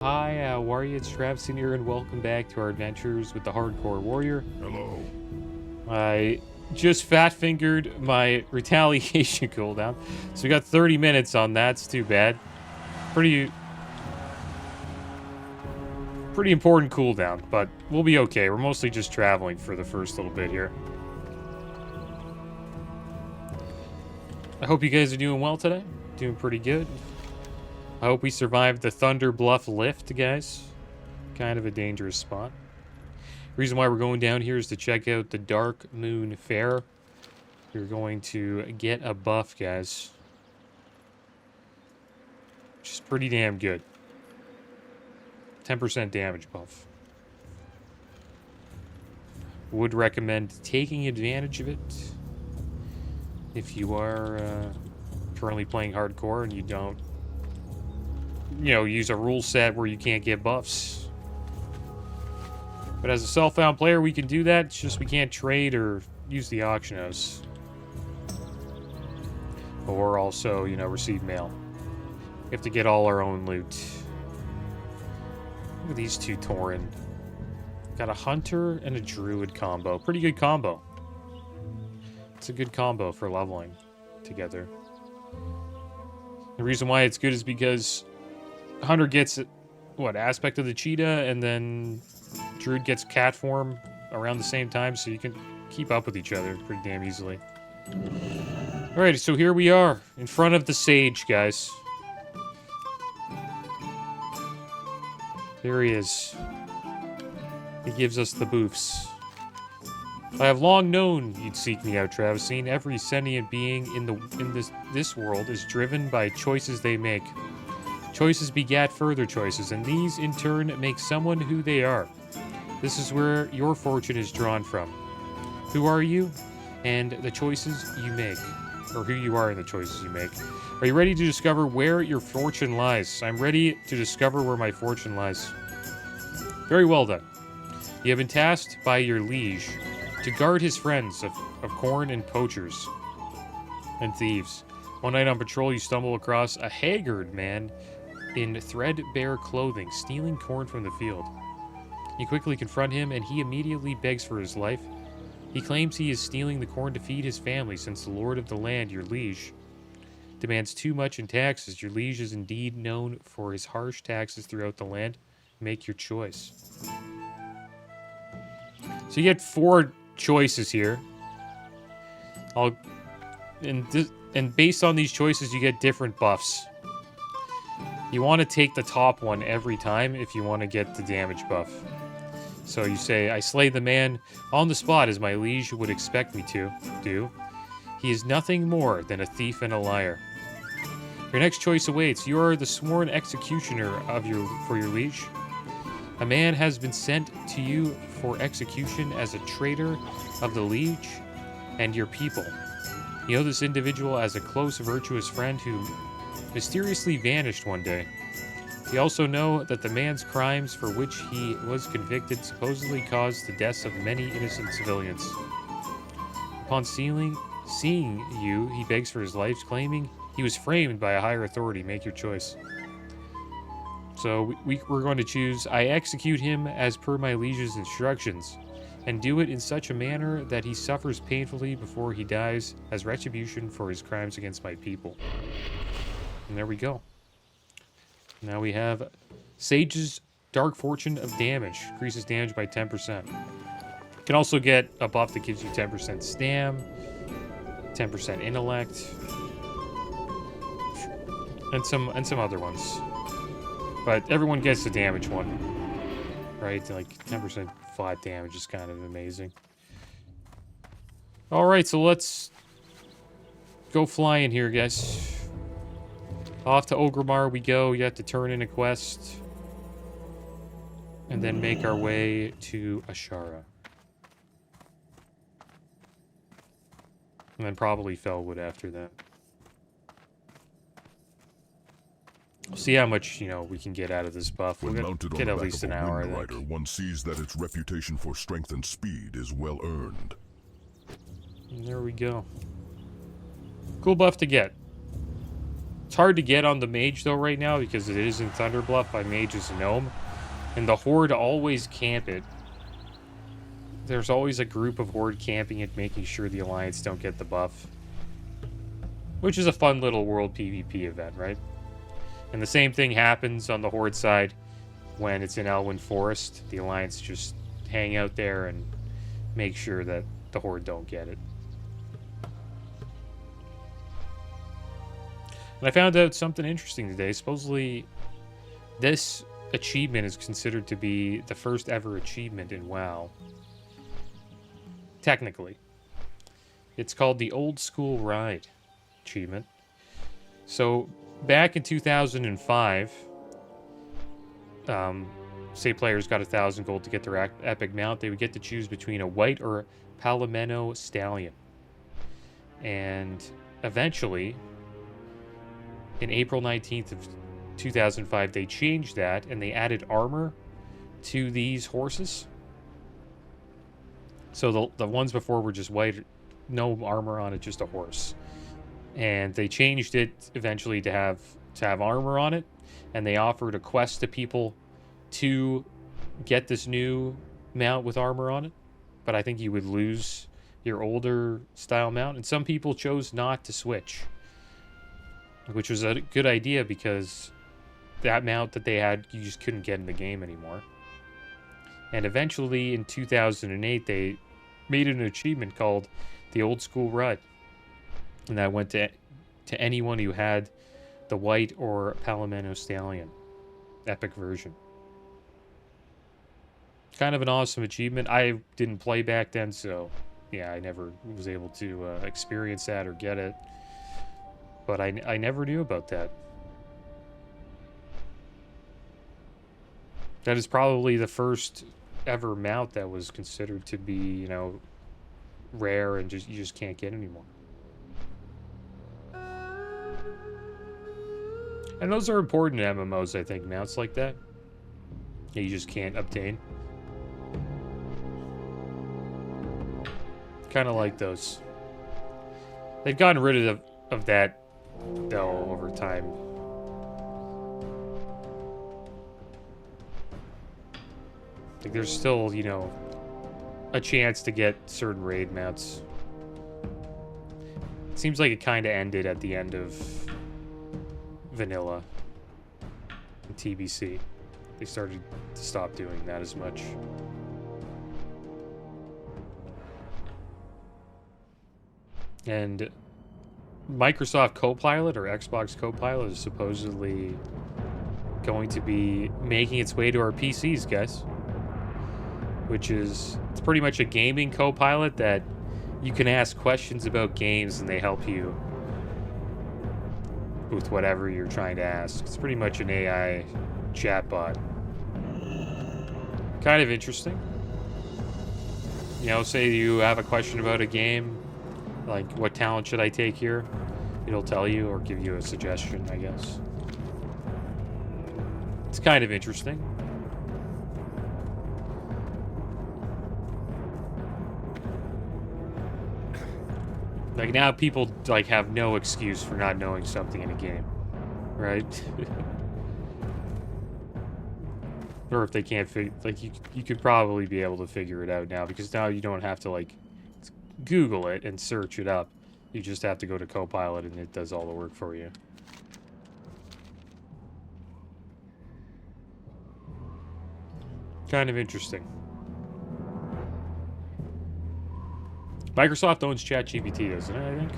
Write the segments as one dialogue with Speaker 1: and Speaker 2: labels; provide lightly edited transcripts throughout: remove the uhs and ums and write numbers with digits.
Speaker 1: Hi, Warrior, it's Travis here, and welcome back to our adventures with the Hardcore Warrior.
Speaker 2: Hello.
Speaker 1: I just fat-fingered my retaliation cooldown, so we got 30 minutes on that. It's too bad. Pretty important cooldown, but we'll be okay. We're mostly just traveling for the first little bit here. I hope you guys are doing well today. Doing pretty good. I hope we survived the Thunder Bluff lift, guys. Kind of a dangerous spot. Reason why we're going down here is to check out the Dark Moon Fair. We're going to get a buff, guys. Which is pretty damn good. 10% damage buff. Would recommend taking advantage of it if you are currently playing hardcore and you don't, use a rule set where you can't get buffs. But as a self-found player, we can do that. It's just we can't trade or use the auction house. Or also, receive mail. We have to get all our own loot. Look at these two Tauren. Got a hunter and a druid combo. Pretty good combo. It's a good combo for leveling together. The reason why it's good is because hunter gets, aspect of the cheetah, and then druid gets cat form around the same time, so you can keep up with each other pretty damn easily. Alright, so here we are, in front of the sage, guys. There he is. He gives us the boofs. I have long known you'd seek me out, Travis. Seen every sentient being in this world is driven by choices they make. Choices begat further choices, and these, in turn, make someone who they are. This is where your fortune is drawn from. Who are you, and the choices you make, or who you are in the choices you make. Are you ready to discover where your fortune lies? I'm ready to discover where my fortune lies. Very well done. You have been tasked by your liege to guard his friends of corn and poachers and thieves. One night on patrol, you stumble across a haggard man in threadbare clothing, stealing corn from the field. You quickly confront him, and he immediately begs for his life. He claims he is stealing the corn to feed his family, since the lord of the land, your liege, demands too much in taxes. Your liege is indeed known for his harsh taxes throughout the land. Make your choice. So you get 4 choices here. And based on these choices, you get different buffs. You want to take the top one every time if you want to get the damage buff. So you say, I slay the man on the spot as my liege would expect me to do. He is nothing more than a thief and a liar. Your next choice awaits. You are the sworn executioner for your liege. A man has been sent to you for execution as a traitor of the liege and your people. You know this individual as a close, virtuous friend who mysteriously vanished one day. You also know that the man's crimes for which he was convicted supposedly caused the deaths of many innocent civilians. Upon seeing you, he begs for his life, claiming he was framed by a higher authority. Make your choice. So we're going to choose, I execute him as per my liege's instructions, and do it in such a manner that he suffers painfully before he dies as retribution for his crimes against my people. And there we go. Now we have Sage's Dark Fortune of Damage. Increases damage by 10%. You can also get a buff that gives you 10% stam, 10% intellect, and some other ones. But everyone gets the damage one, right? Like 10% flat damage is kind of amazing. All right, so let's go flying here, guys. Off to Ogrimmar we go. You have to turn in a quest. And then make our way to Ashara. And then probably Felwood after that. We'll see how much, we can get out of this buff. We'll get at least an hour, I think.
Speaker 2: One sees that its reputation for strength and speed is well earned.
Speaker 1: And there we go. Cool buff to get. It's hard to get on the mage though right now because it is in Thunderbluff by Mage's Gnome. And the Horde always camp it. There's always a group of Horde camping it, making sure the Alliance don't get the buff. Which is a fun little world PvP event, right? And the same thing happens on the Horde side when it's in Elwyn Forest. The Alliance just hang out there and make sure that the Horde don't get it. And I found out something interesting today. Supposedly, this achievement is considered to be the first ever achievement in WoW. Technically. It's called the Old School Ride achievement. So, back in 2005, say players got 1,000 gold to get their epic mount, they would get to choose between a white or a Palomino stallion. And eventually, in April 19th of 2005, they changed that and they added armor to these horses. So the ones before were just white, no armor on it, just a horse. And they changed it eventually to have armor on it, and they offered a quest to people to get this new mount with armor on it. But I think you would lose your older style mount, and some people chose not to switch, which was a good idea because that mount that they had, you just couldn't get in the game anymore. And eventually, in 2008, they made an achievement called the Old School Ride. And that went to anyone who had the white or Palomino Stallion epic version. Kind of an awesome achievement. I didn't play back then, so yeah, I never was able to experience that or get it. But I never knew about that. That is probably the first ever mount that was considered to be, you know, rare and you just can't get anymore. And those are important in MMOs, I think, mounts like that. You just can't obtain. Kind of like those. They've gotten rid of that, though, over time. Like, there's still, you know, a chance to get certain raid mounts. It seems like it kind of ended at the end of vanilla and TBC. They started to stop doing that as much. And Microsoft Copilot or Xbox Copilot is supposedly going to be making its way to our PCs, guys. Which is, it's pretty much a gaming Copilot that you can ask questions about games and they help you with whatever you're trying to ask. It's pretty much an AI chatbot. Kind of interesting. You know, say you have a question about a game, like what talent should I take here? It'll tell you or give you a suggestion, I guess. It's kind of interesting. Like, now people, like, have no excuse for not knowing something in a game, right? Or if they can't figure, like, you could probably be able to figure it out now, because now you don't have to, like, Google it and search it up. You just have to go to Copilot and it does all the work for you. Kind of interesting. Microsoft owns ChatGPT, doesn't it, I think?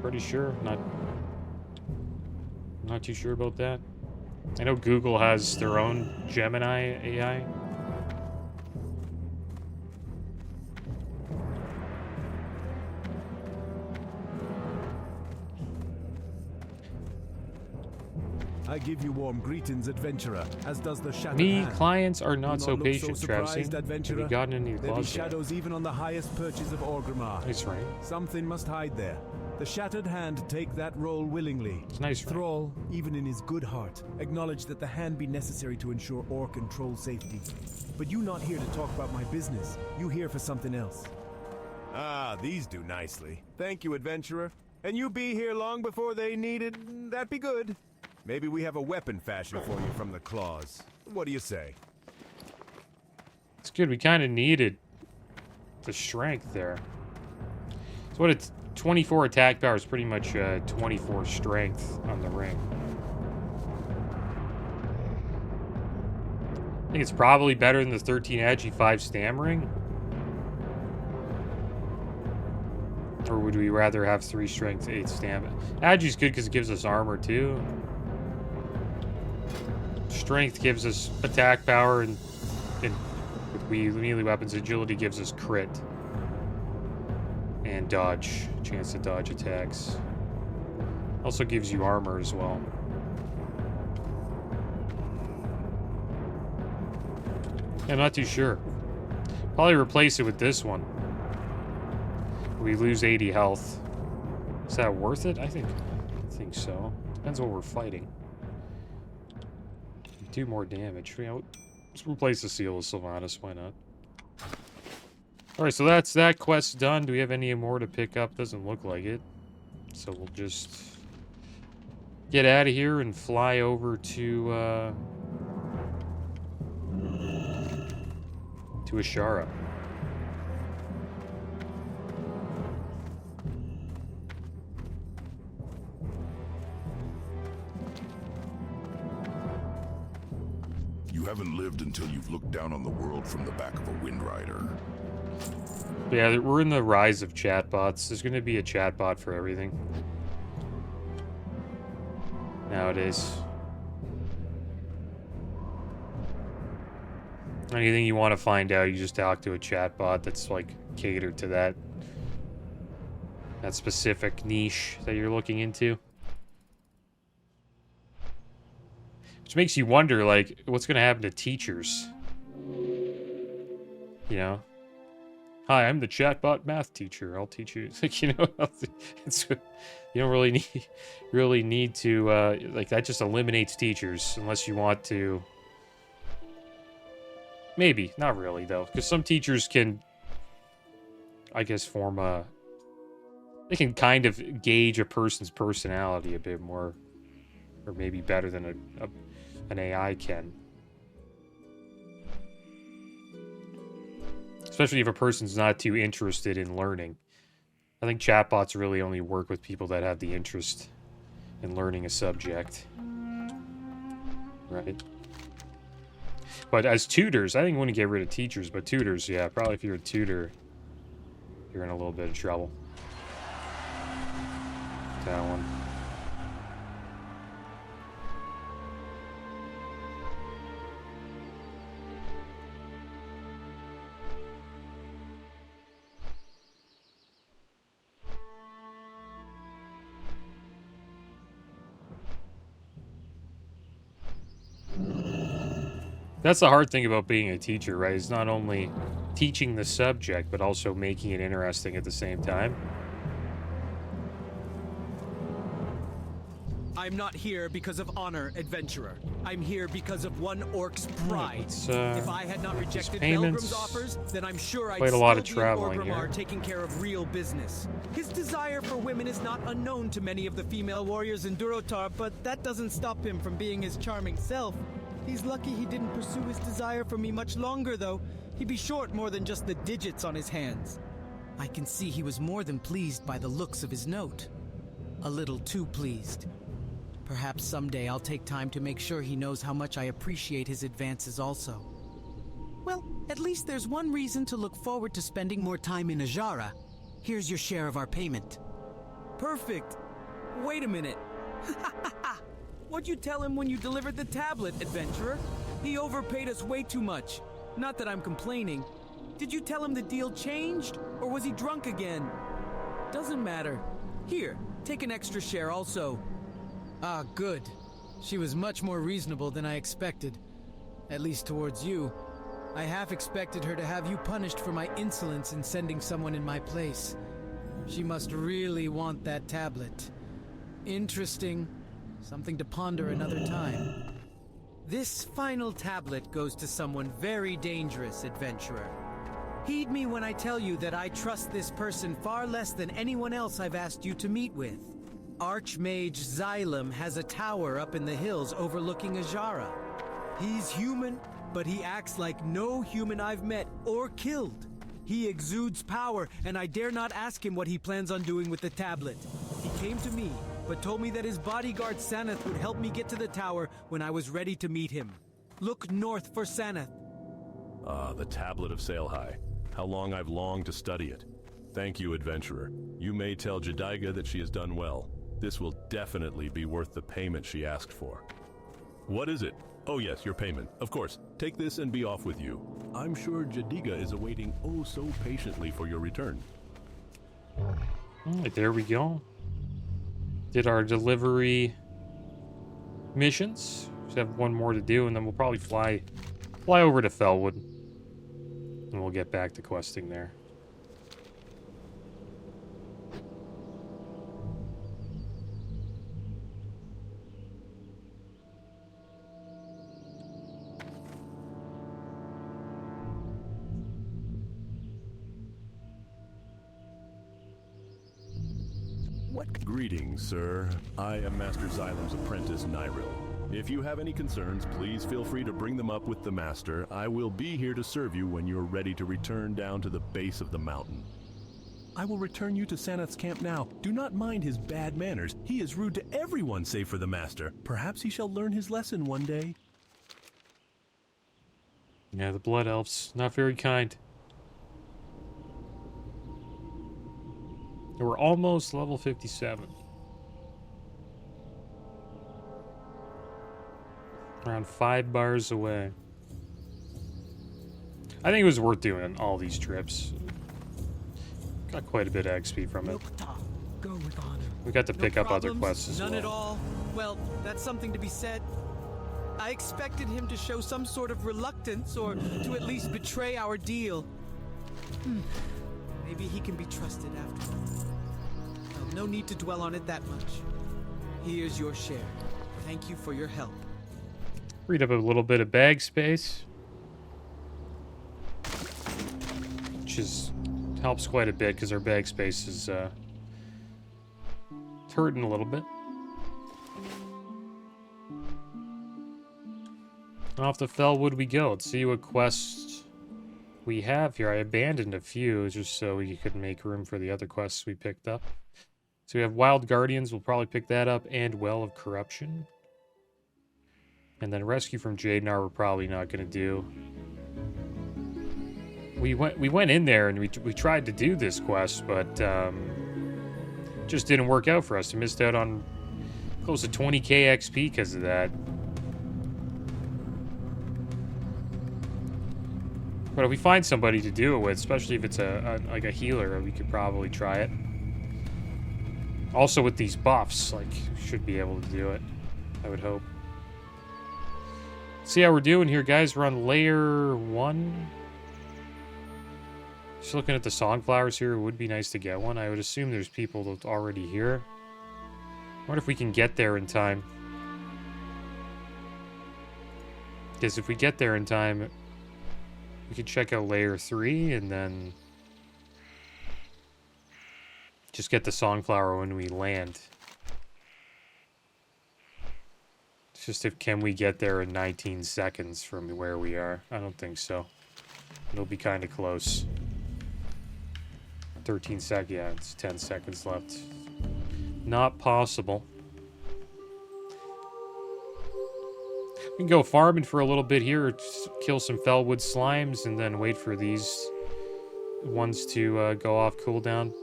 Speaker 1: Pretty sure. Not too sure about that. I know Google has their own Gemini AI.
Speaker 3: I give you warm greetings, adventurer, as does the shadow.
Speaker 1: Me, clients are not so patient, Travis. Have you gotten any
Speaker 3: There be
Speaker 1: closet?
Speaker 3: shadows even on the highest perches of Orgrimmar.
Speaker 1: Nice, right?
Speaker 3: Something must hide there. The shattered hand take that role willingly.
Speaker 1: It's nice, right?
Speaker 3: Thrall, even in his good heart, acknowledge that the hand be necessary to ensure orc and troll safety. But you not here to talk about my business. You here for something else.
Speaker 4: Ah, these do nicely. Thank you, adventurer.
Speaker 3: And you be here long before they need it, that'd be good. Maybe we have a weapon fashioned for you from the claws. What do you say?
Speaker 1: It's good. We kind of needed the strength there. So what it's 24 attack power is pretty much 24 strength on the ring. I think it's probably better than the 13 agi 5 stammering. Or would we rather have 3 strength, 8 stamina? Agi's good because it gives us armor too. Strength gives us attack power, and with melee weapons, agility gives us crit. And dodge. Chance to dodge attacks. Also gives you armor as well. Yeah, I'm not too sure. Probably replace it with this one. We lose 80 health. Is that worth it? I think so. Depends what we're fighting. Do more damage. You know, let's replace the seal with Sylvanas. Why not? Alright, so that's that quest done. Do we have any more to pick up? Doesn't look like it. So we'll just get out of here and fly over to Ashara.
Speaker 2: You haven't lived until you've looked down on the world from the back of a Wind Rider.
Speaker 1: Yeah, we're in the rise of chatbots. There's going to be a chatbot for everything nowadays. Anything you want to find out, you just talk to a chatbot that's like catered to that specific niche that you're looking into. Which makes you wonder, like, what's going to happen to teachers? You know? Hi, I'm the chatbot math teacher. I'll teach you. Like, you know, it's, you don't really need to, like, that just eliminates teachers unless you want to. Maybe. Not really, though. Because some teachers can, I guess, form a... They can kind of gauge a person's personality a bit more. Or maybe better than an AI can. Especially if a person's not too interested in learning. I think chatbots really only work with people that have the interest in learning a subject. Right? But as tutors, I think we want to get rid of teachers, but tutors, yeah, probably if you're a tutor, you're in a little bit of trouble. That one. That's the hard thing about being a teacher, right? It's not only teaching the subject, but also making it interesting at the same time.
Speaker 4: I'm not here because of honor, adventurer. I'm here because of one orc's pride. If I had not rejected Belgrim's offers, then I'm sure I'd
Speaker 1: a lot of
Speaker 4: still be in
Speaker 1: traveling
Speaker 4: Orgrimmar
Speaker 1: here.
Speaker 4: taking care of real business. His desire for women is not unknown to many of the female warriors in Durotar, but that doesn't stop him from being his charming self. He's lucky he didn't pursue his desire for me much longer, though. He'd be short more than just the digits on his hands. I can see he was more than pleased by the looks of his note. A little too pleased. Perhaps someday I'll take time to make sure he knows how much I appreciate his advances also. Well, at least there's one reason to look forward to spending more time in Ajara. Here's your share of our payment. Perfect. Wait a minute. What'd you tell him when you delivered the tablet, adventurer? He overpaid us way too much. Not that I'm complaining. Did you tell him the deal changed? Or was he drunk again? Doesn't matter. Here, take an extra share also. Ah, good. She was much more reasonable than I expected. At least towards you. I half expected her to have you punished for my insolence in sending someone in my place. She must really want that tablet. Interesting. Something to ponder another time. This final tablet goes to someone very dangerous, adventurer. Heed me when I tell you that I trust this person far less than anyone else I've asked you to meet with. Archmage Xylem has a tower up in the hills overlooking Ajara. He's human, but he acts like no human I've met or killed. He exudes power, and I dare not ask him what he plans on doing with the tablet. He came to me, but told me that his bodyguard Sanath would help me get to the tower when I was ready to meet him. Look north for Sanath.
Speaker 5: Ah, the Tablet of Sailhigh. How long I've longed to study it. Thank you, adventurer. You may tell Jediga that she has done well. This will definitely be worth the payment she asked for. What is it? Oh yes, your payment. Of course. Take this and be off with you. I'm sure Jediga is awaiting oh so patiently for your return.
Speaker 1: Alright, there we go. Did our delivery missions. Just have one more to do, and then we'll probably fly over to Felwood. And we'll get back to questing there.
Speaker 5: Greetings, sir. I am Master Xylem's apprentice, Nyril. If you have any concerns, please feel free to bring them up with the Master. I will be here to serve you when you're ready to return down to the base of the mountain. I will return you to Sanath's camp now. Do not mind his bad manners. He is rude to everyone save for the Master. Perhaps he shall learn his lesson one day.
Speaker 1: Yeah, the Blood Elves. Not very kind. We're almost level 57. Around 5 bars away. I think it was worth doing all these trips. Got quite a bit of XP from it.
Speaker 4: Go with honor.
Speaker 1: We got to pick up other quests as
Speaker 4: None
Speaker 1: well.
Speaker 4: at all. Well, that's something to be said. I expected him to show some sort of reluctance or to at least betray our deal. Maybe he can be trusted after all. Well, no need to dwell on it that much. Here's your share. Thank you for your help.
Speaker 1: Read up a little bit of bag space. Which helps quite a bit because our bag space is hurting a little bit. Off to Felwood we go. Let's see what quests we have here. I abandoned a few just so we could make room for the other quests we picked up. So we have Wild Guardians. We'll probably pick that up. And Well of Corruption. And then Rescue from Jadenar we're probably not going to do. We went in there and we tried to do this quest, but just didn't work out for us. We missed out on close to 20k XP because of that. But if we find somebody to do it with, especially if it's like a healer, we could probably try it. Also with these buffs, like, should be able to do it, I would hope. See how we're doing here, guys. We're on layer 1. Just looking at the Songflowers here, it would be nice to get one. I would assume there's people that already here. I wonder if we can get there in time. Because if we get there in time, we could check out layer 3 and then just get the Songflower when we land. It's just can we get there in 19 seconds from where we are? I don't think so. It'll be kind of close. 13 seconds, yeah, it's 10 seconds left. Not possible. We can go farming for a little bit here, kill some Felwood slimes, and then wait for these ones to go off cooldown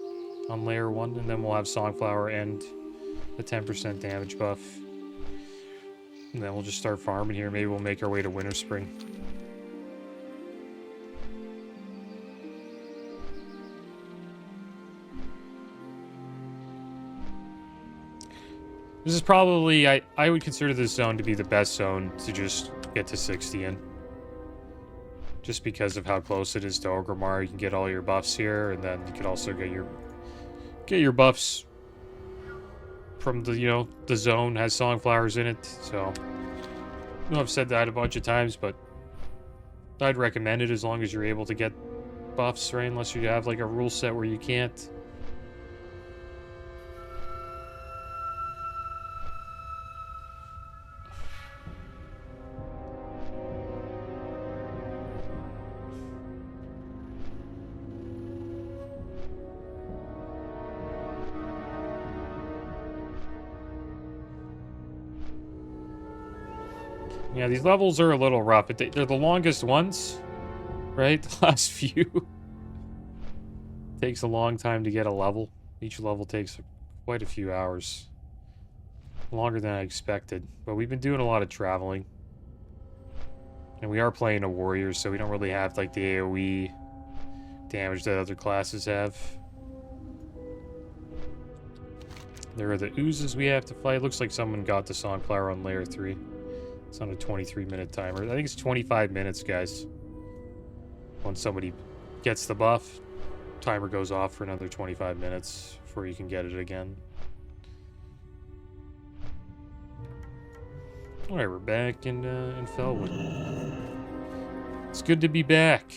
Speaker 1: on layer 1, and then we'll have Songflower and the 10% damage buff. And then we'll just start farming here. Maybe we'll make our way to Winter Spring. This is probably, I would consider this zone to be the best zone to just get to 60 in. Just because of how close it is to Orgrimmar. You can get all your buffs here, and then you can also get your buffs from the, the zone has Songflowers in it, so. I know I've said that a bunch of times, but I'd recommend it as long as you're able to get buffs, right? Unless you have like a rule set where you can't. Yeah, these levels are a little rough, but they're the longest ones, right? The last few. Takes a long time to get a level. Each level takes quite a few hours. Longer than I expected. But we've been doing a lot of traveling. And we are playing a warrior, so we don't really have like the AoE damage that other classes have. There are the oozes we have to fight. Looks like someone got the Songflower on layer 3. It's on a 23-minute timer. I think it's 25 minutes, guys. Once somebody gets the buff, timer goes off for another 25 minutes before you can get it again. Alright, we're back in Felwood. It's good to be back.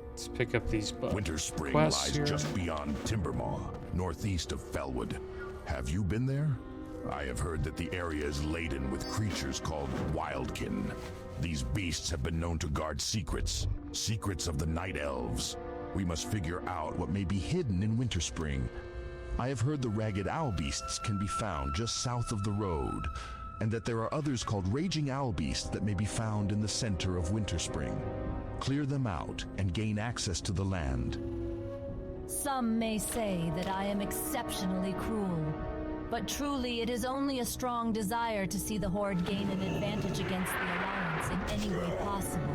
Speaker 1: Let's pick up these
Speaker 2: Winter Spring
Speaker 1: quests
Speaker 2: lies
Speaker 1: here.
Speaker 2: just beyond Timbermaw, northeast of Felwood. Have you been there? I have heard that the area is laden with creatures called wildkin. These beasts have been known to guard secrets of the Night Elves. We must figure out what may be hidden in Winter Spring. I have heard the ragged owl beasts can be found just south of the road, and that there are others called raging owl beasts that may be found in the center of Winter Spring. Clear them out and gain access to the land.
Speaker 6: Some may say that I am exceptionally cruel, but truly it is only a strong desire to see the Horde gain an advantage against the Alliance in any way possible.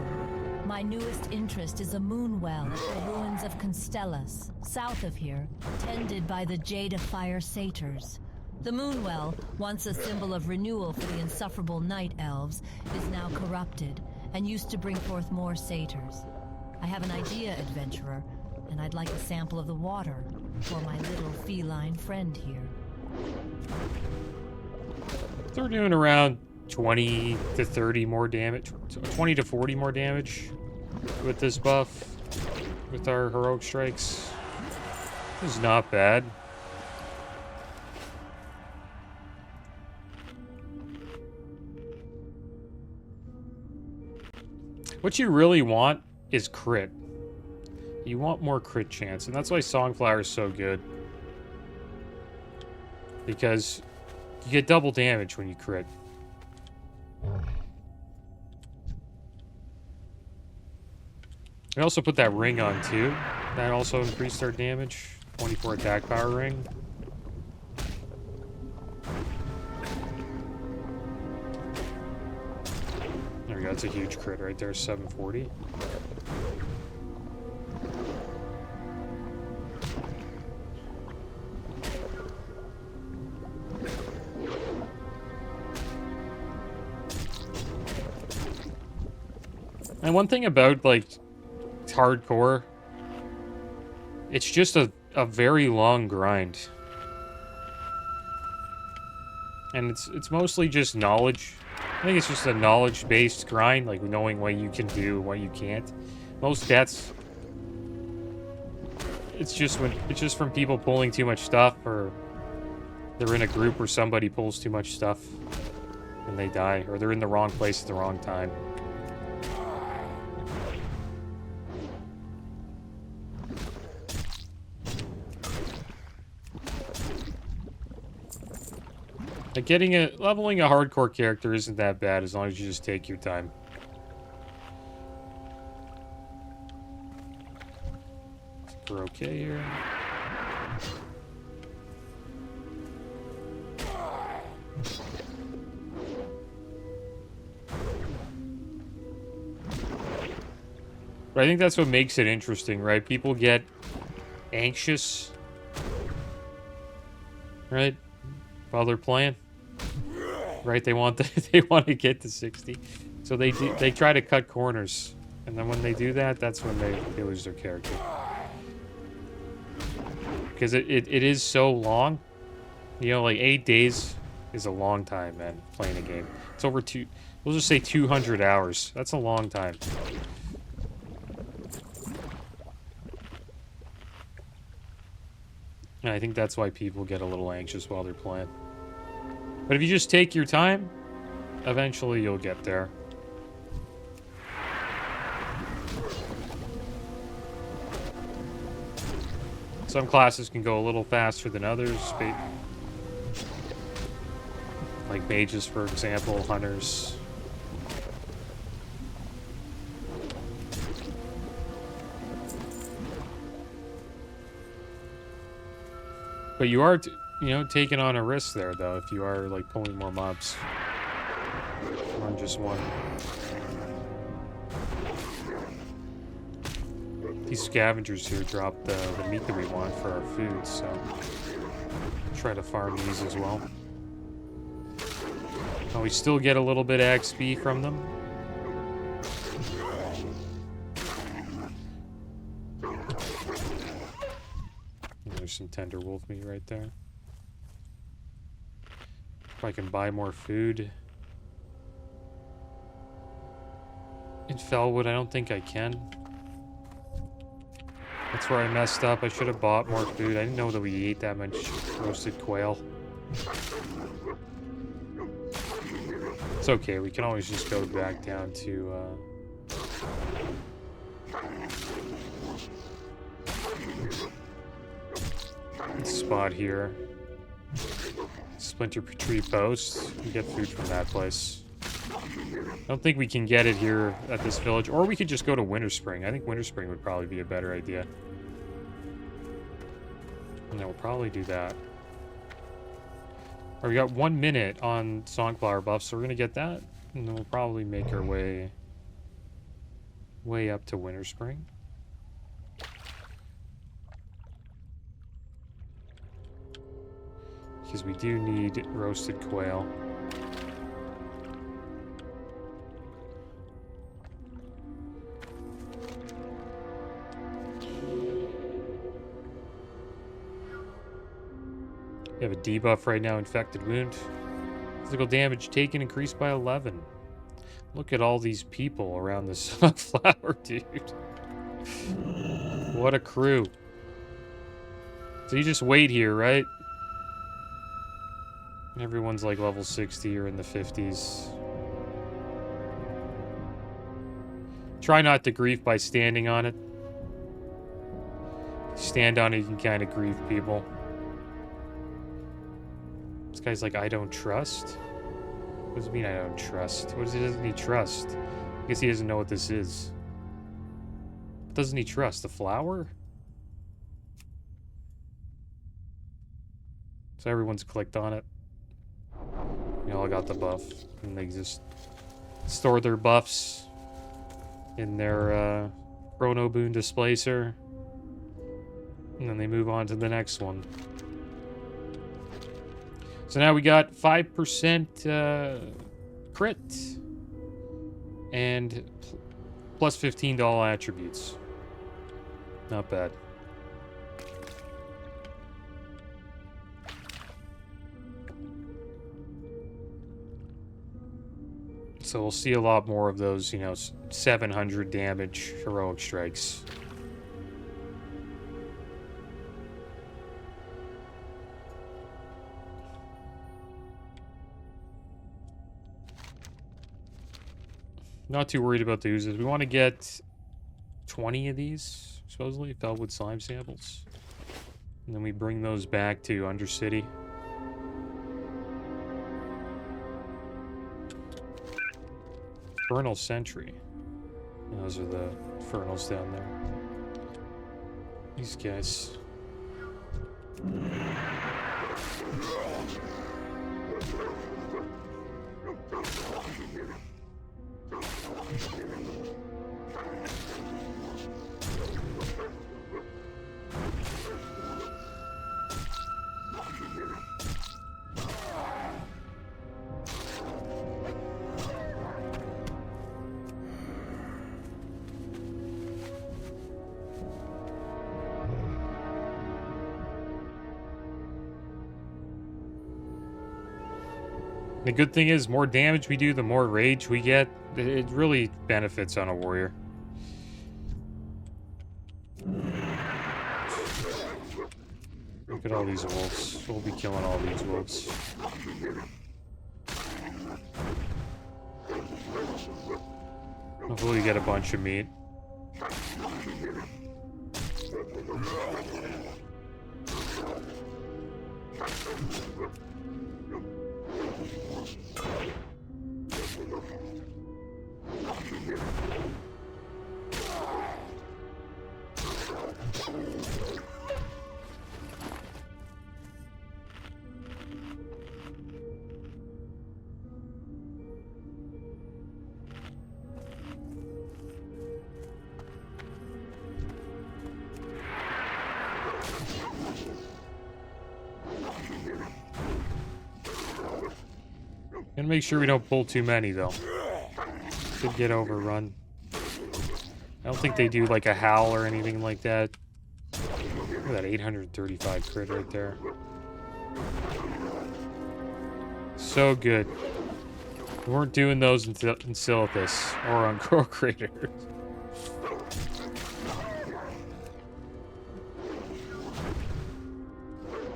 Speaker 6: My newest interest is a moon well at the ruins of Constellus, south of here, tended by the Jade of Fire Satyrs. The moon well, once a symbol of renewal for the insufferable Night Elves, is now corrupted and used to bring forth more satyrs. I have an idea, adventurer, and I'd like a sample of the water for my little feline friend here.
Speaker 1: They're doing around 20 to 30 more damage, 20 to 40 more damage with this buff, with our heroic strikes. This is not bad. What you really want is crit. You want more crit chance, and that's why Songflower is so good. Because you get double damage when you crit. We also put that ring on too. That also increased our damage. 24 attack power ring. There we go, that's a huge crit right there, 740. And one thing about, like, hardcore, it's just a very long grind. And it's mostly just knowledge. I think it's just a knowledge-based grind, like knowing what you can do and what you can't. Most deaths, it's just from people pulling too much stuff, or they're in a group where somebody pulls too much stuff and they die, or they're in the wrong place at the wrong time. Like leveling a hardcore character isn't that bad as long as you just take your time. We're okay here. But I think that's what makes it interesting, right? People get anxious, right? While they're playing. Right, they want to get to 60, so they try to cut corners, and then when they do that, that's when they lose their character, because it is so long, you know, like 8 days is a long time, man, playing a game. It's over we'll just say 200 hours. That's a long time. And I think that's why people get a little anxious while they're playing. But if you just take your time, eventually you'll get there. Some classes can go a little faster than others. Like mages, for example, hunters. But you are, you know, taking on a risk there, though, if you are, like, pulling more mobs. On just one. These scavengers here drop the meat that we want for our food, so try to farm these as well. Oh, we still get a little bit of XP from them. There's some tender wolf meat right there. If I can buy more food. In Felwood, I don't think I can. That's where I messed up. I should have bought more food. I didn't know that we ate that much roasted quail. It's okay. We can always just go back down to... spot here. Splinter Tree Post. We get food from that place. I don't think we can get it here at this village. Or we could just go to Winterspring. I think Winterspring would probably be a better idea. And then we'll probably do that. Or we got 1 minute on Songflower buff, so we're gonna get that. And then we'll probably make our way up to Winterspring. Because we do need roasted quail. We have a debuff right now, infected wound. Physical damage taken increased by 11. Look at all these people around this sunflower, dude. What a crew. So you just wait here, right? Everyone's like level 60 or in the 50s. Try not to grief by standing on it. If you stand on it, you can kind of grief people. This guy's like, I don't trust? What does it mean I don't trust? What doesn't he trust? I guess he doesn't know what this is. What doesn't he trust? The flower? So everyone's clicked on it. You all got the buff. And they just store their buffs in their Chrono Boon Displacer. And then they move on to the next one. So now we got 5% crit. And plus $15 attributes. Not bad. So we'll see a lot more of those, you know, 700 damage heroic strikes. Not too worried about the oozes. We want to get 20 of these, supposedly, Felwood slime samples. And then we bring those back to Undercity. Infernal Sentry. And those are the Infernals down there. These guys. The good thing is, more damage we do, the more rage we get. It really benefits on a warrior. Look at all these wolves. We'll be killing all these wolves. Hopefully we get a bunch of meat. Gotta make sure we don't pull too many, though. Could get overrun. I don't think they do, like, a howl or anything like that. Look at that 835 crit right there. So good. We weren't doing those in Silithus or on Crow Crater.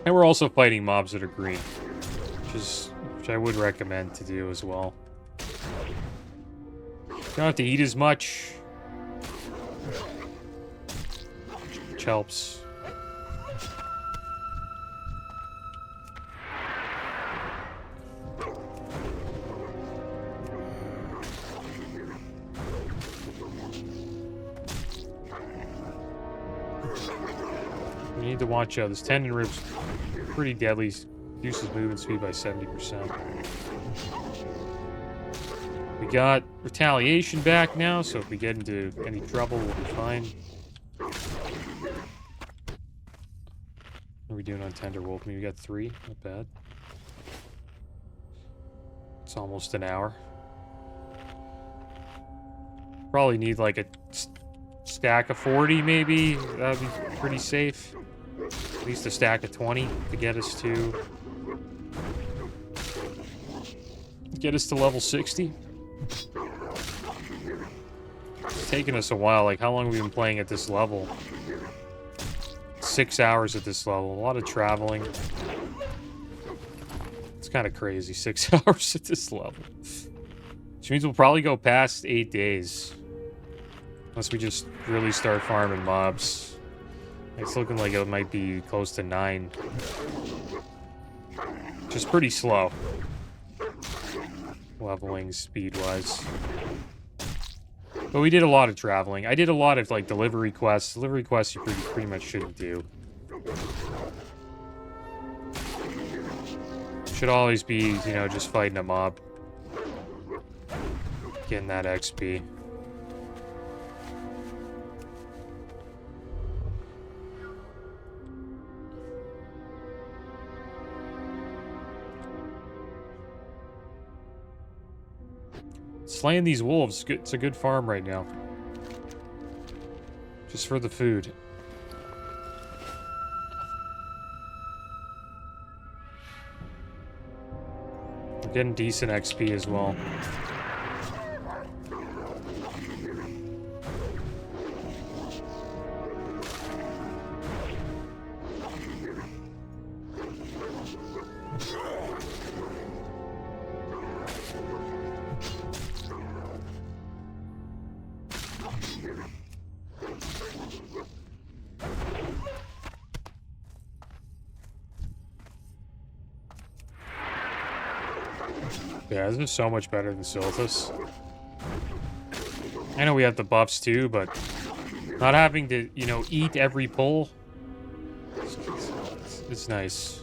Speaker 1: And we're also fighting mobs that are green, which I would recommend to do as well. Don't have to eat as much. Which helps. We need to watch out. This tendon rib's pretty deadly. Reduces movement speed by 70%. We got retaliation back now, so if we get into any trouble, we'll be fine. What are we doing on Tender Wolf? We got 3. Not bad. It's almost an hour. Probably need like a stack of 40, maybe. That'd be pretty safe. At least a stack of 20 to get us to level 60. It's taken us a while. Like, how long have we been playing at this level? 6 hours at this level. A lot of traveling. It's kind of crazy. 6 hours at this level. Which means we'll probably go past 8 days. Unless we just really start farming mobs. It's looking like it might be close to 9. Which is pretty slow. Leveling speed-wise. But we did a lot of traveling. I did a lot of, like, delivery quests. Delivery quests you pretty much shouldn't do. Should always be, you know, just fighting a mob. Getting that XP. Slaying these wolves, it's a good farm right now. Just for the food. We're getting decent XP as well. Yeah, this is so much better than Silithus. I know we have the buffs too, but not having to, you know, eat every pull, it's nice.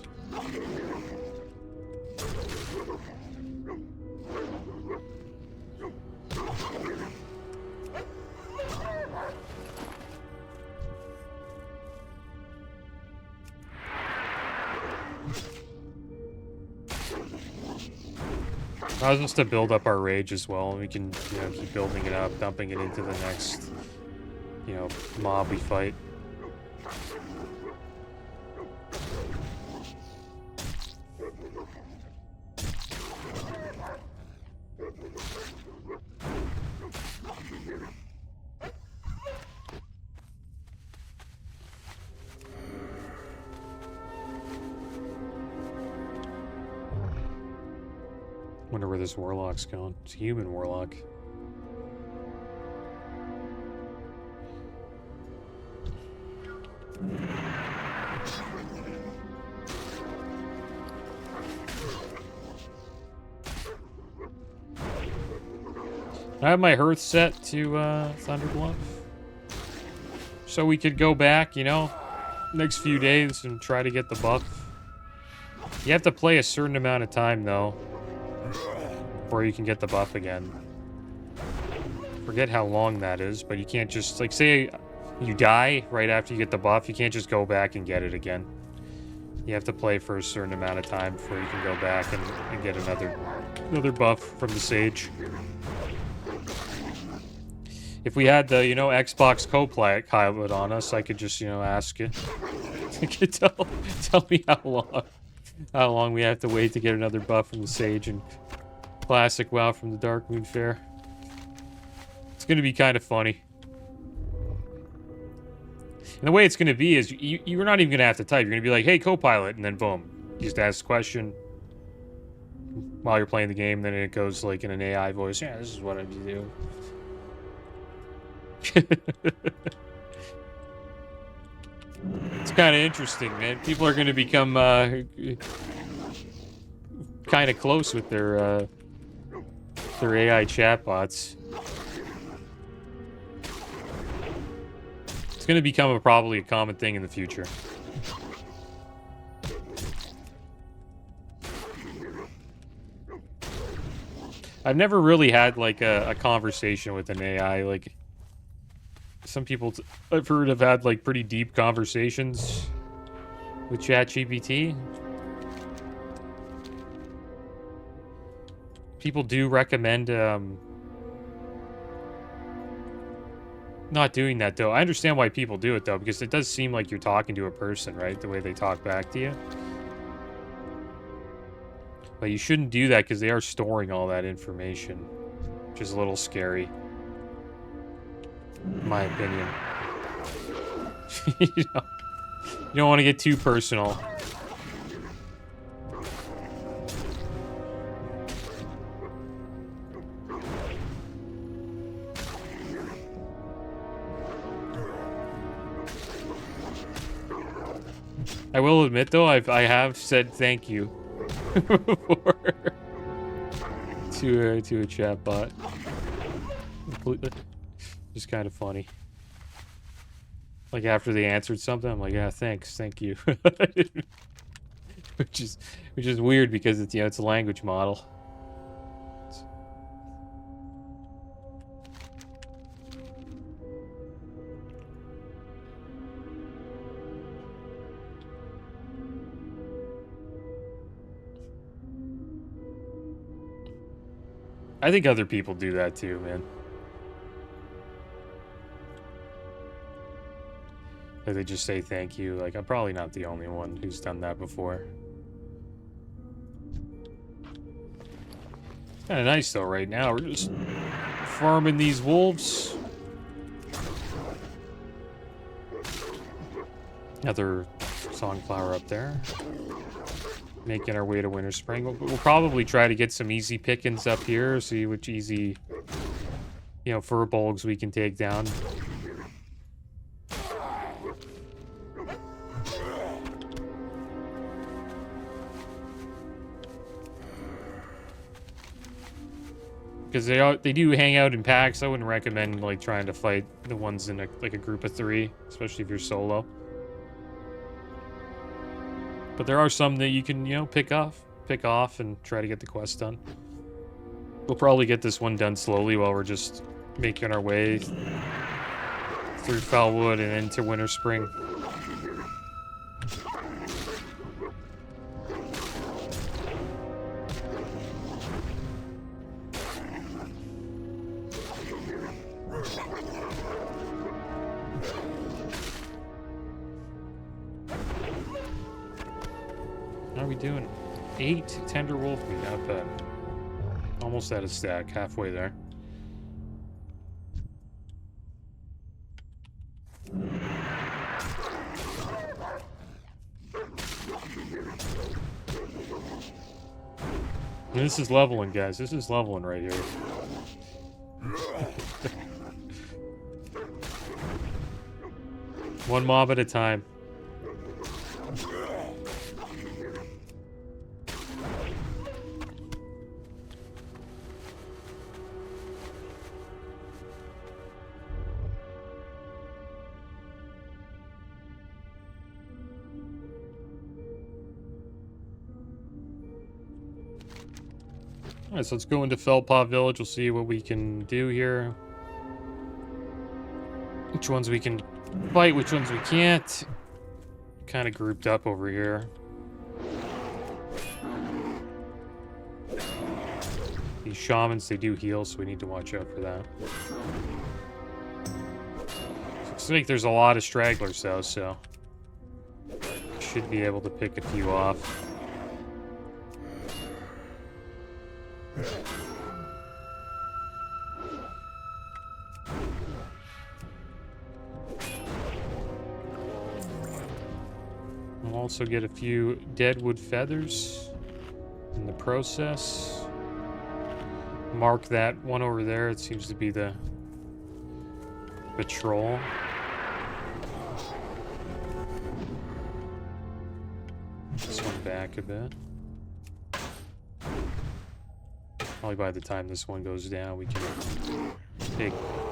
Speaker 1: Allows us to build up our rage as well, and we can, you know, keep building it up, dumping it into the next, you know, mob we fight. wonder where this warlock's going. It's a human warlock. I have my hearth set to Thunderbluff. So we could go back, you know, next few days and try to get the buff. You have to play a certain amount of time, though, before you can get the buff again. Forget how long that is, but you can't just, like, say you die right after you get the buff, you can't just go back and get it again. You have to play for a certain amount of time before you can go back and get another buff from the Sage. If we had the, you know, Xbox co-pilot on us, I could just, you know, ask you. You could tell me how long we have to wait to get another buff from the Sage and classic WoW from the Darkmoon Fair. It's going to be kind of funny. And the way it's going to be is you're not even going to have to type. You're going to be like, hey, co-pilot, and then boom. You just ask a question while you're playing the game, then it goes like in an AI voice. Yeah, this is what I do. It's kind of interesting, man. People are going to become kind of close with their AI chatbots. It's going to become probably a common thing in the future. I've never really had like a conversation with an AI. Like, some people I've heard have had like pretty deep conversations with ChatGPT. People do recommend not doing that, though. I understand why people do it, though, because it does seem like you're talking to a person, right? The way they talk back to you. But you shouldn't do that because they are storing all that information, which is a little scary. In my opinion. You don't want to get too personal. I will admit, though, I have said thank you before to a chatbot. Just kind of funny. Like after they answered something, I'm like, yeah, thanks, thank you. which is weird because it's, you know, it's a language model. I think other people do that too, man. Like they just say thank you. Like, I'm probably not the only one who's done that before. It's kind of nice though right now. We're just farming these wolves. Another songflower up there. Making our way to Winter Spring. We'll probably try to get some easy pickings up here. See which easy, you know, furbolgs we can take down. Because they do hang out in packs. I wouldn't recommend like trying to fight the ones in a group of 3, especially if you're solo. But there are some that you can, you know, pick off and try to get the quest done. We'll probably get this one done slowly while we're just making our way through Foulwood and into Winter Spring. How are we doing? 8 tender wolf meat, not bad. Almost at a stack, halfway there. And this is leveling, guys. This is leveling right here. One mob at a time. Alright, so let's go into Felpaw Village. We'll see what we can do here. Which ones we can fight, which ones we can't. Kind of grouped up over here. These shamans, they do heal, so we need to watch out for that. Looks like there's a lot of stragglers though, so should be able to pick a few off. We'll also get a few deadwood feathers in the process. Mark that one over there. It seems to be the patrol. This one back a bit. Probably by the time this one goes down, we can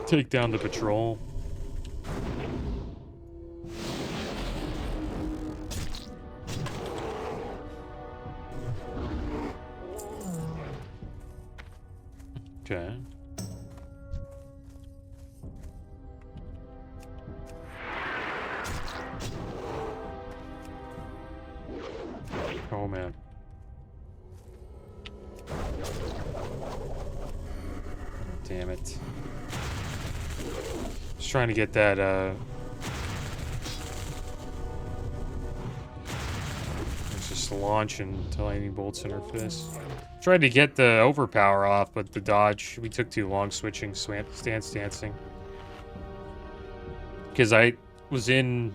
Speaker 1: take down the patrol. Okay. Oh man. Damn it. Just trying to get that, let's just launch until lightning bolts in her fist. Tried to get the overpower off, but the dodge, we took too long switching stance dancing. Because I was in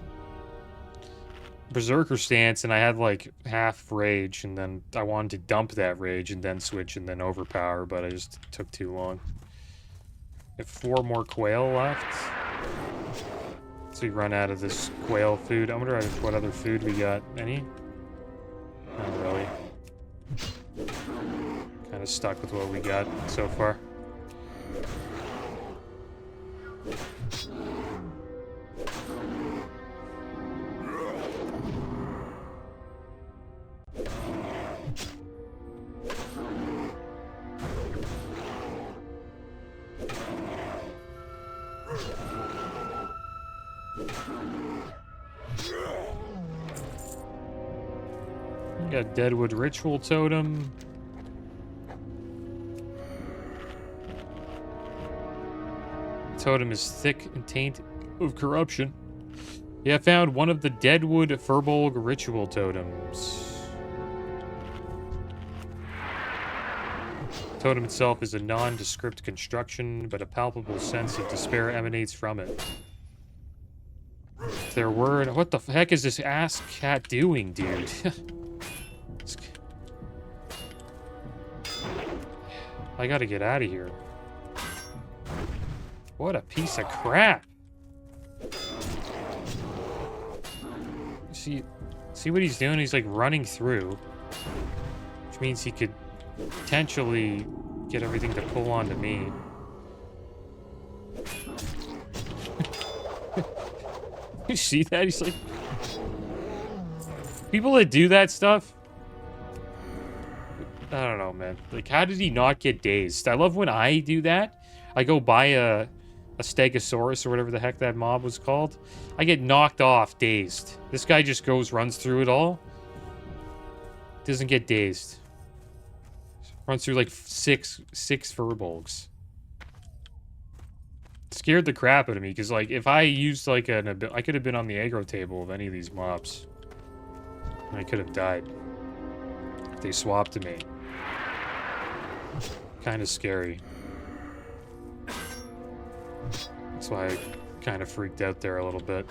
Speaker 1: Berserker stance and I had like half rage, and then I wanted to dump that rage and then switch and then overpower, but I just took too long. We have 4 more quail left. So we run out of this quail food. I wonder what other food we got. Any? Not really. Kind of stuck with what we got so far. We got Deadwood Ritual Totem. Totem is thick and taint of corruption. Yeah, I found one of the Deadwood Furbolg Ritual Totems. Totem itself is a nondescript construction, but a palpable sense of despair emanates from it. If there were... What the heck is this ass cat doing, dude? I gotta get out of here. What a piece of crap. See what he's doing? He's like running through, which means he could potentially get everything to pull onto me. You see that? He's like... People that do that stuff, I don't know, man. Like, how did he not get dazed? I love when I do that. I go buy a Stegosaurus or whatever the heck that mob was called. I get knocked off, dazed. This guy just runs through it all. Doesn't get dazed. Runs through like six Furbolgs. Scared the crap out of me, because like if I used like I could have been on the aggro table of any of these mobs. And I could have died. If they swapped to me. Kind of scary. That's why I kind of freaked out there a little bit.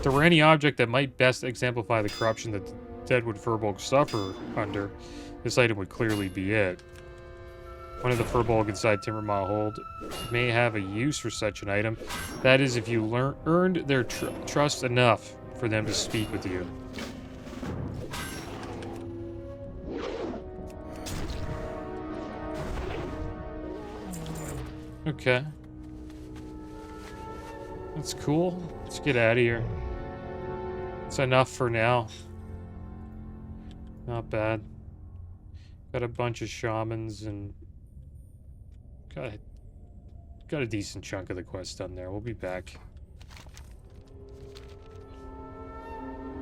Speaker 1: If there were any object that might best exemplify the corruption that the Deadwood Furbolg suffer under, this item would clearly be it. One of the Furbolg inside Timbermaw hold may have a use for such an item. That is, if you earned their trust enough for them to speak with you. Okay. That's cool. Let's get out of here. It's enough for now. Not bad. Got a bunch of shamans and got a decent chunk of the quest done there. We'll be back.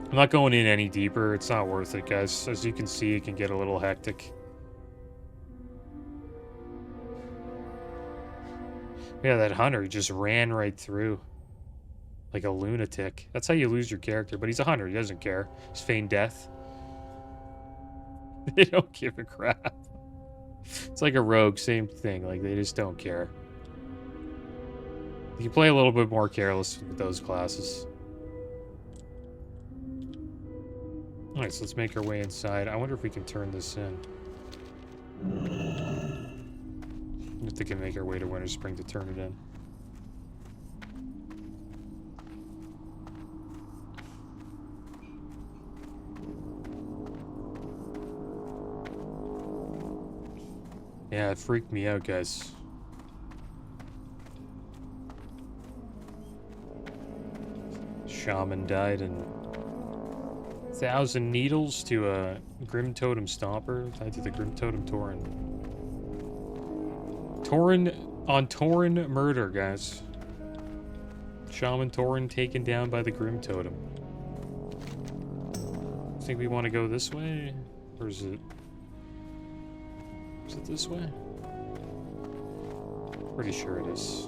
Speaker 1: I'm not going in any deeper. It's not worth it, guys. As you can see, it can get a little hectic. Yeah, that hunter just ran right through. Like a lunatic. That's how you lose your character. But he's a hunter. He doesn't care. He's feigned death. They don't give a crap. It's like a rogue. Same thing. Like, they just don't care. You can play a little bit more careless with those classes. Alright, so let's make our way inside. I wonder if we can turn this in. If they can make our way to Winter Spring to turn it in. Yeah, it freaked me out, guys. Shaman died and 1,000 needles to a Grim Totem Stomper tied to the Grim Totem Tauren. Tauren murder, guys. Shaman Tauren taken down by the Grim Totem. Think we want to go this way? Or is it... Is it this way? Pretty sure it is.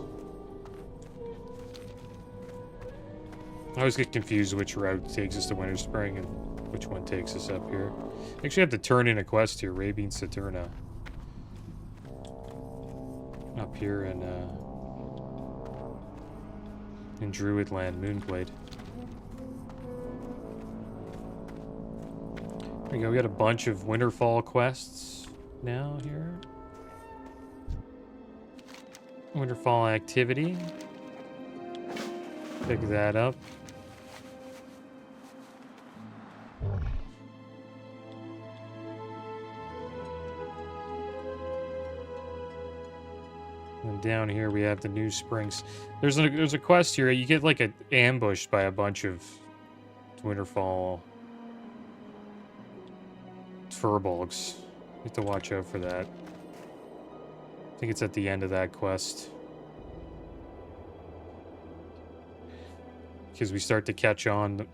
Speaker 1: I always get confused which route takes us to Winter Spring and which one takes us up here. I actually have to turn in a quest here, Rabine Saturna. Up here in Druidland, Moonblade. There we go, we got a bunch of Winterfall quests now here. Winterfall activity. Pick that up. And down here we have the New Springs. There's a quest here. You get like ambushed by a bunch of Winterfall Furbolgs. You have to watch out for that. I think it's at the end of that quest. Because we start to catch on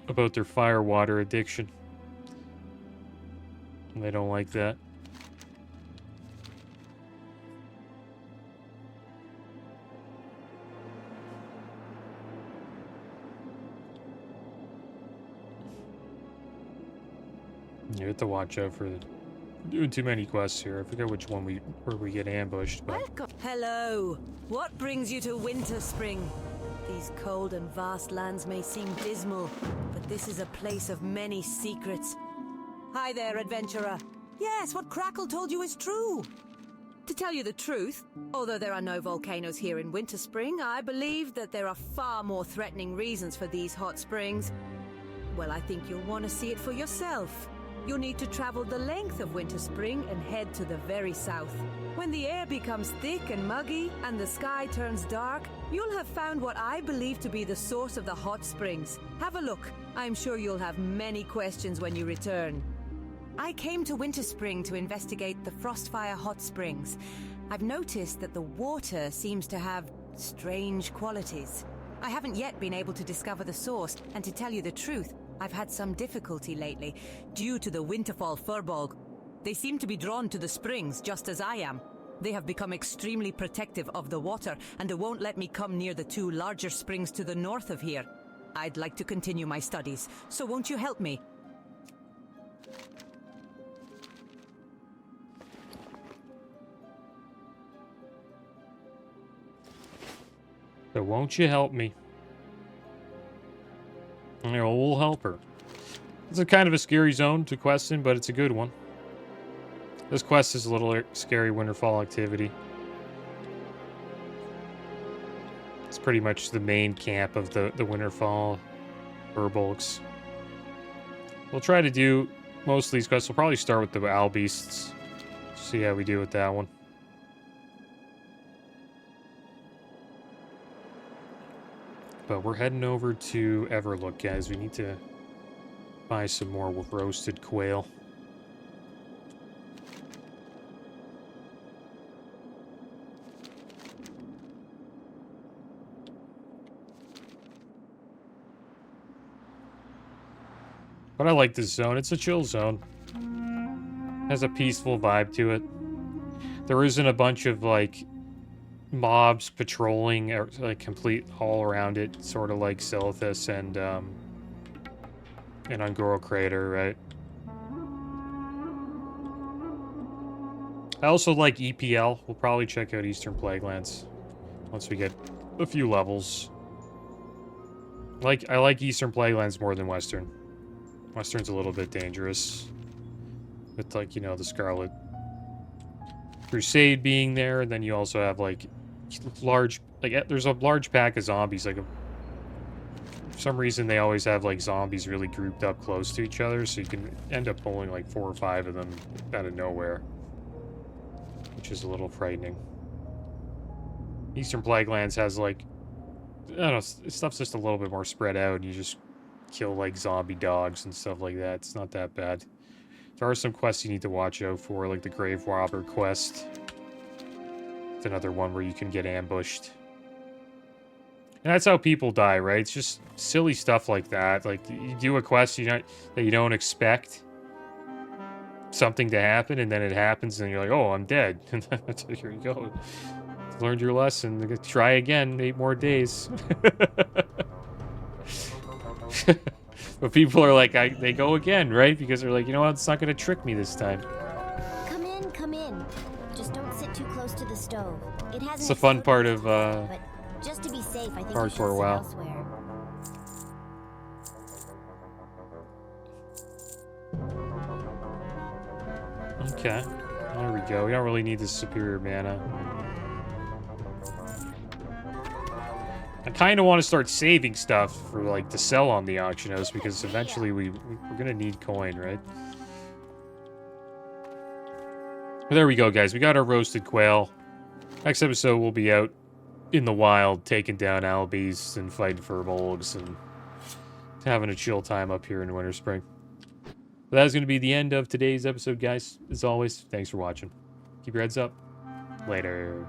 Speaker 1: about their fire water addiction. And they don't like that. You have to watch out for doing too many quests here. I forget which one where we get ambushed, but...
Speaker 7: Hello. What brings you to Winter Spring? These cold and vast lands may seem dismal, but this is a place of many secrets. Hi there, adventurer. Yes, what Crackle told you is true. To tell you the truth, although there are no volcanoes here in Winter Spring, I believe that there are far more threatening reasons for these hot springs. Well, I think you'll want to see it for yourself. You'll need to travel the length of Winter Spring and head to the very south. When the air becomes thick and muggy and the sky turns dark, you'll have found what I believe to be the source of the hot springs. Have a look. I'm sure you'll have many questions when you return. I came to Winter Spring to investigate the Frostfire hot springs. I've noticed that the water seems to have strange qualities. I haven't yet been able to discover the source, and to tell you the truth, I've had some difficulty lately, due to the Winterfall Furbolg. They seem to be drawn to the springs, just as I am. They have become extremely protective of the water, and it won't let me come near the two larger springs to the north of here. I'd like to continue my studies, so won't you help me?
Speaker 1: So won't you help me? You know, we'll help her. It's a kind of a scary zone to quest in, but it's a good one. This quest is a little scary Winterfall activity. It's pretty much the main camp of the Winterfall Furbolgs. We'll try to do most of these quests. We'll probably start with the owl beasts. See how we do with that one. But we're heading over to Everlook, guys. We need to buy some more roasted quail. But I like this zone. It's a chill zone. Has a peaceful vibe to it. There isn't a bunch of, like, mobs patrolling, or, like, complete all around it. Sort of like Silithus and Ungoro Crater, right? I also like EPL. We'll probably check out Eastern Plaguelands once we get a few levels. I like Eastern Plaguelands more than Western. Western's a little bit dangerous. With, like, you know, the Scarlet Crusade being there, and then you also have, like, large... Like, there's a large pack of zombies. Like, for some reason, they always have, like, zombies really grouped up close to each other, so you can end up pulling, like, 4 or 5 of them out of nowhere. Which is a little frightening. Eastern Plaguelands has, like... I don't know, stuff's just a little bit more spread out, and you just kill, like, zombie dogs and stuff like that. It's not that bad. There are some quests you need to watch out for, like the Grave Robber quest. It's another one where you can get ambushed. And that's how people die, right? It's just silly stuff like that. Like, you do a quest that you don't expect something to happen, and then it happens, and you're like, oh, I'm dead. And then here you go. Learned your lesson. Try again, 8 more days. But people are like, they go again, right? Because they're like, you know what? It's not going to trick me this time.
Speaker 8: Come in. Just don't sit too close to the stove. It has
Speaker 1: It's the fun part of
Speaker 8: but just to be safe, I think you should sit
Speaker 1: hardcore WoW.
Speaker 8: elsewhere.
Speaker 1: Okay. There we go. We don't really need this superior mana. I kind of want to start saving stuff for, like, to sell on the auction house, because eventually we're going to need coin, right? But there we go, guys. We got our roasted quail. Next episode, we'll be out in the wild, taking down owl beasts and fighting furbolgs and having a chill time up here in Winter Spring. But that is going to be the end of today's episode, guys. As always, thanks for watching. Keep your heads up. Later.